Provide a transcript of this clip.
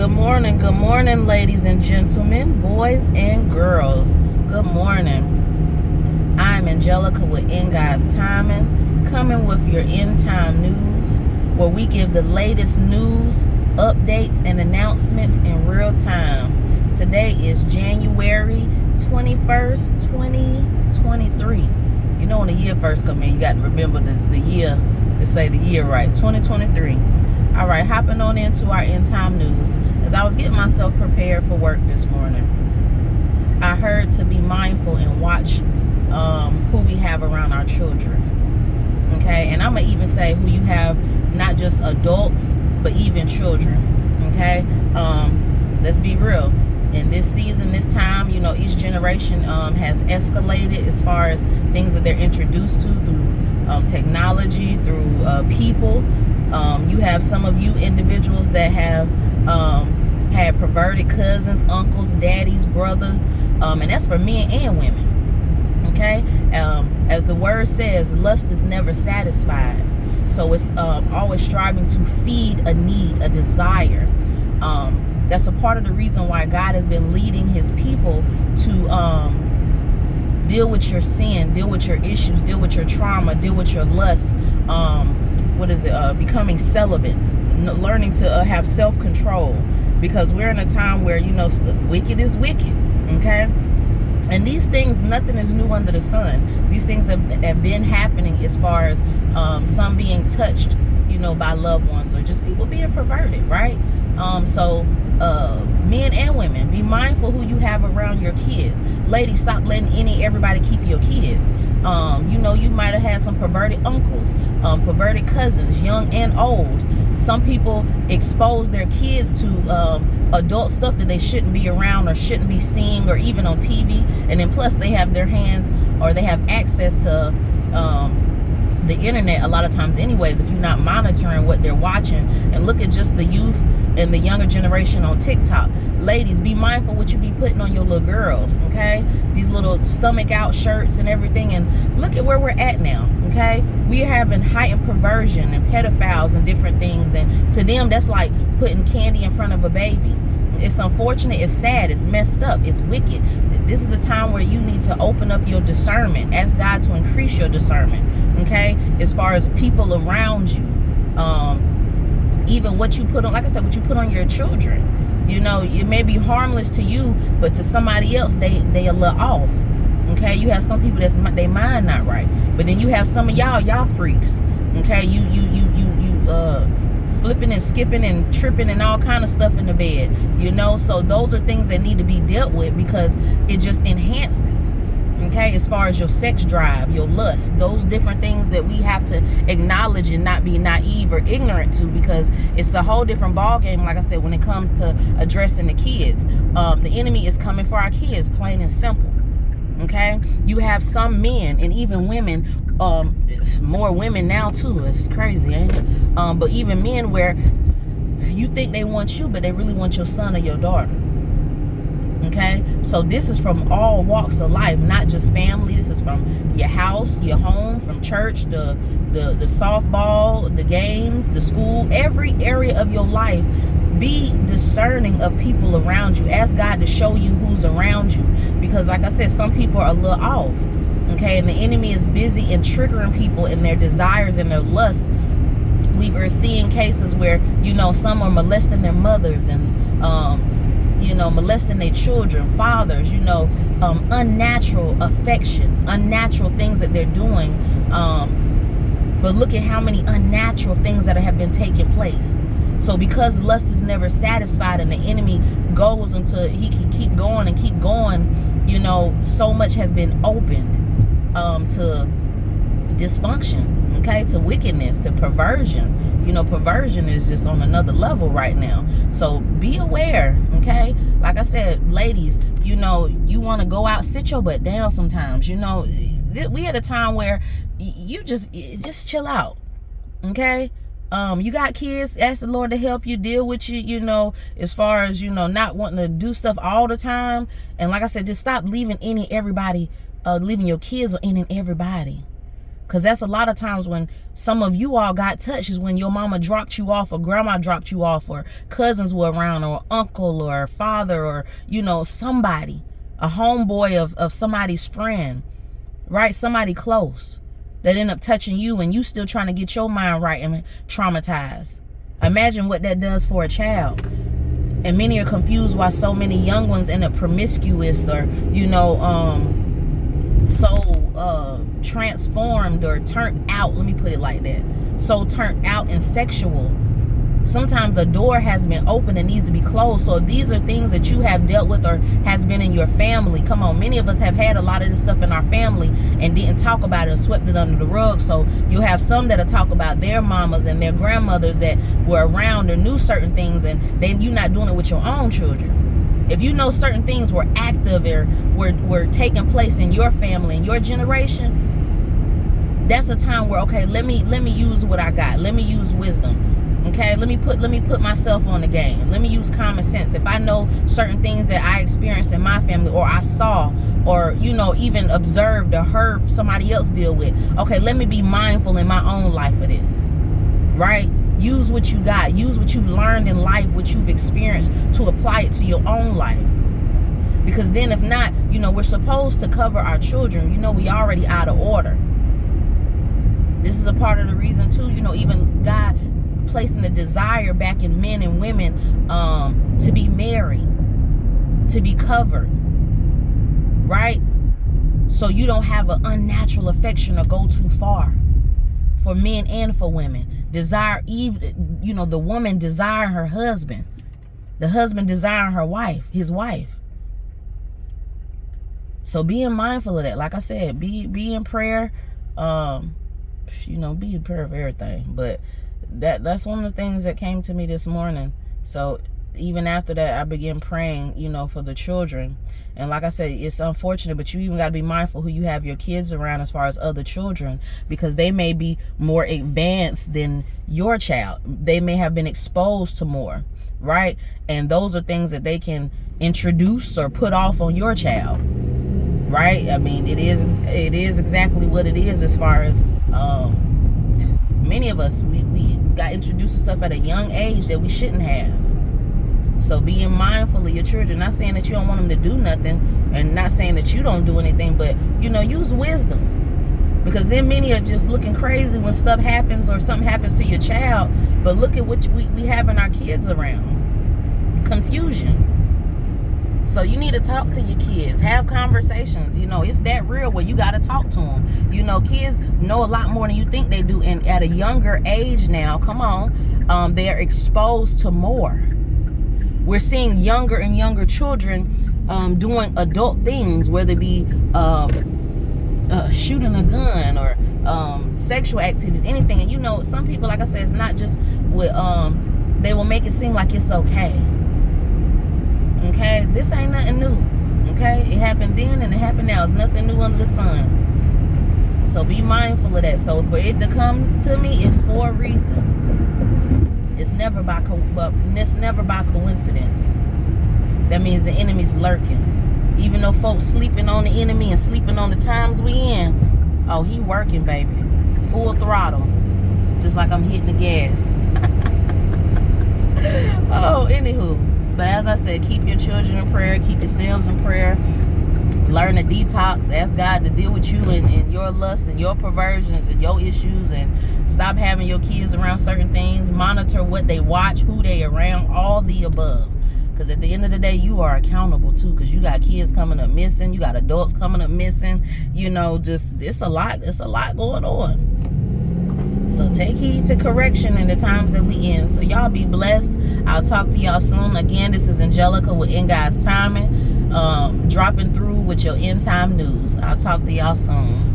Good morning, ladies and gentlemen, boys and girls. Good morning. I'm Angelica with In God's Timing, coming with your end time news, where we give the latest news, updates, and announcements in real time. Today is January 21st, 2023. You know when the year first come in, you got to remember the year to say the year right. 2023. All right, hopping on into our end time news. As I was getting myself prepared for work this morning, I heard to be mindful and watch who we have around our children. Okay, and I'm gonna even say who you have, not just adults, but even children. Okay, let's be real. In this season, this time, you know, each generation has escalated as far as things that they're introduced to through technology, through people. You have some of you individuals that have had perverted cousins, uncles, daddies, brothers, and that's for men and women. Okay, as the word says, lust is never satisfied, so it's always striving to feed a need, a desire. That's a part of the reason why God has been leading his people to deal with your sin, deal with your issues, deal with your trauma, deal with your lust. Becoming celibate, learning to have self-control, because we're in a time where, you know, wicked is wicked. Okay, and these things, nothing is new under the sun. These things have been happening, as far as some being touched, you know, by loved ones, or just people being perverted, right? So men and women, be mindful who you have around your kids. Ladies, stop letting everybody keep your kids. You know, you might have had some perverted uncles, perverted cousins, young and old. Some people expose their kids to adult stuff that they shouldn't be around or shouldn't be seeing, or even on TV. And then plus they have their hands, or they have access to the internet a lot of times anyways, if you're not monitoring what they're watching. And look at just the youth and the younger generation on TikTok. Ladies, be mindful what you be putting on your little girls. Okay, these little stomach out shirts and everything. And look at where we're at now. Okay, we're having heightened perversion and pedophiles and different things, and to them that's like putting candy in front of a baby. It's unfortunate, it's sad, it's messed up, it's wicked. This is a time where you need to open up your discernment. Ask God to increase your discernment, okay? As far as people around you, even what you put on, like I said, what you put on your children. You know, it may be harmless to you, but to somebody else, they a little off. Okay, you have some people that's they mind not right, but then you have some of y'all freaks. Okay, you flipping and skipping and tripping and all kind of stuff in the bed, you know. So those are things that need to be dealt with, because it just enhances, okay, as far as your sex drive, your lust, those different things that we have to acknowledge and not be naive or ignorant to, because it's a whole different ball game, like I said, when it comes to addressing the kids. The enemy is coming for our kids, plain and simple. Okay, you have some men and even women, more women now too. It's crazy, ain't it? But even men, where you think they want you, but they really want your son or your daughter. Okay, so this is from all walks of life, not just family. This is from your house, your home, from church, the softball, the games, the school, every area of your life. Be discerning of people around you. Ask God to show you who's around you, because like I said, some people are a little off. Okay, and the enemy is busy in triggering people in their desires and their lusts. We were seeing cases where, you know, some are molesting their mothers and you know, molesting their children, fathers, you know, unnatural affection, unnatural things that they're doing. But look at how many unnatural things that have been taking place. So because lust is never satisfied, and the enemy goes until he can keep going and keep going, you know, so much has been opened to dysfunction, okay, to wickedness, to perversion. You know, perversion is just on another level right now. So be aware, okay? Like I said, ladies, you know, you want to go out, sit your butt down sometimes. You know, we at a time where you just chill out, okay? You got kids, ask the Lord to help you deal with you, you know, as far as, you know, not wanting to do stuff all the time. And like I said, just stop leaving leaving your kids or any and everybody. Because that's a lot of times when some of you all got touched, is when your mama dropped you off, or grandma dropped you off, or cousins were around, or uncle, or father, or, you know, somebody, a homeboy of somebody's friend, right? Somebody close that end up touching you, and you still trying to get your mind right and traumatized. Imagine what that does for a child. And many are confused why so many young ones end up promiscuous, or, you know, so transformed or turned out, let me put it like that, so turned out and sexual. Sometimes a door has been opened and needs to be closed. So these are things that you have dealt with or has been in your family. Come on, many of us have had a lot of this stuff in our family and didn't talk about it and swept it under the rug. So you have some that'll talk about their mamas and their grandmothers that were around or knew certain things, and then you're not doing it with your own children. If you know certain things were active or were taking place in your family, in your generation, that's a time where, okay, let me use what I got. Let me use wisdom. Okay, let me put myself on the game. Let me use common sense. If I know certain things that I experienced in my family, or I saw, or, you know, even observed or heard somebody else deal with, okay, let me be mindful in my own life of this, right? Use what you got. Use what you've learned in life, what you've experienced, to apply it to your own life. Because then if not, you know, we're supposed to cover our children. You know, we already out of order. This is a part of the reason too, you know, even God placing a desire back in men and women to be married, to be covered, right? So you don't have an unnatural affection or go too far, for men and for women. Desire, even, you know, the woman desire her husband, the husband desire her wife, his wife. So being mindful of that, like I said, be in prayer, you know, be in prayer for everything. But that's one of the things that came to me this morning. So even after that, I began praying, you know, for the children. And like I said, it's unfortunate, but you even got to be mindful who you have your kids around as far as other children, because they may be more advanced than your child. They may have been exposed to more, right? And those are things that they can introduce or put off on your child, right? I mean, it is exactly what it is, as far as many of us, we got introduced to stuff at a young age that we shouldn't have. So being mindful of your children, not saying that you don't want them to do nothing, and not saying that you don't do anything, but, you know, use wisdom. Because then many are just looking crazy when stuff happens or something happens to your child. But look at what we having our kids around. Confusion. So you need to talk to your kids, have conversations. You know, it's that real where you got to talk to them. You know, kids know a lot more than you think they do. And at a younger age now, come on, they're exposed to more. We're seeing younger and younger children doing adult things, whether it be shooting a gun or sexual activities, anything. And, you know, some people, like I said, it's not just with, they will make it seem like it's okay. Okay, this ain't nothing new. Okay, it happened then and it happened now. It's nothing new under the sun. So be mindful of that. So for it to come to me, it's for a reason. It's never by coincidence. That means the enemy's lurking. Even though folks sleeping on the enemy and sleeping on the times we in, oh, he working, baby, full throttle, just like I'm hitting the gas. Oh, anywho. But as I said, keep your children in prayer. Keep yourselves in prayer. Learn to detox. Ask God to deal with you and your lusts and your perversions and your issues. And stop having your kids around certain things. Monitor what they watch, who they around, all the above. Because at the end of the day, you are accountable too. Because you got kids coming up missing. You got adults coming up missing. You know, just, it's a lot going on. So take heed to correction in the times that we in. So y'all be blessed. I'll talk to y'all soon. Again, this is Angelica with In God's Timing, dropping through with your end time news. I'll talk to y'all soon.